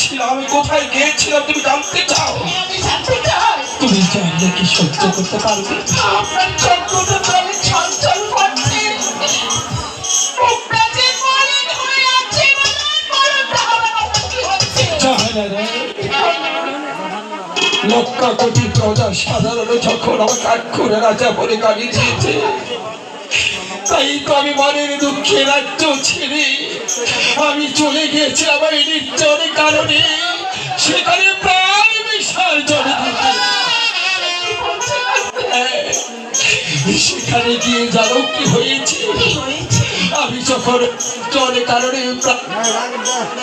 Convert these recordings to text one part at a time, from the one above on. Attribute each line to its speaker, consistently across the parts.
Speaker 1: ছিলাম, আমি কোথায় গিয়েছিলাম তুমি জানতে চাও?
Speaker 2: আমি জানতে চাই।
Speaker 1: তুমি জানলে কি সহ্য করতে পারবে?
Speaker 2: আপনার চোখগুলো জলে ছলছল করছে, মুখটা যে মলিন হয়ে আছে, বলুন তাহলে আমার কি হচ্ছে?
Speaker 1: লক্ষ কোটি প্রজা সাধারণ যখন আমার কাঠখোরা রাজা বলে গালি দিয়েছে, তাই তো আমি মনের দুঃখে রাজ্য ছেড়ে আমি চলে গিয়েছি আমার এই নির্জনের কারণে। সেখানে প্রাণ বিসর্জনে দিতে সেখানে গিয়ে জানো কি হয়েছে? আমি যখন জলের কারণে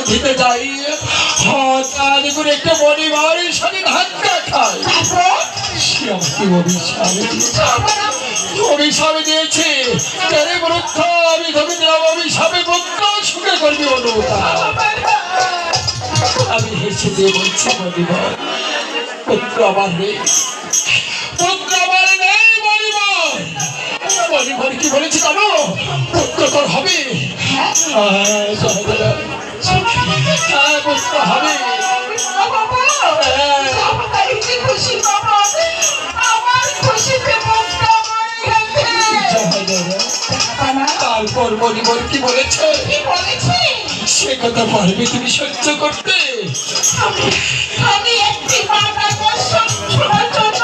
Speaker 1: দিতে যাই, হঠাৎ করে একটা পরিবারের সাথে ধাক্কা খায়। সে আমাকে অভিশাপ দিয়েছে। তারে বৃদ্ধ আমি ধরে দিলাম অভিশাপে পুত্র সুখে করবি অনুতা। আমি হেসে দিয়ে বলছি পরিবার, পুত্র আমার নেই, পুত্র আমার নেই পরিবার। পরিবার কি বলেছি জানো? পুত্র তোর হবে, পুত্র হবে। তারপর পরিবার কি বলেছে? সে কথা পারবে তুমি সহ্য করতে?
Speaker 2: আমি একটি মাথা শোনার জন্য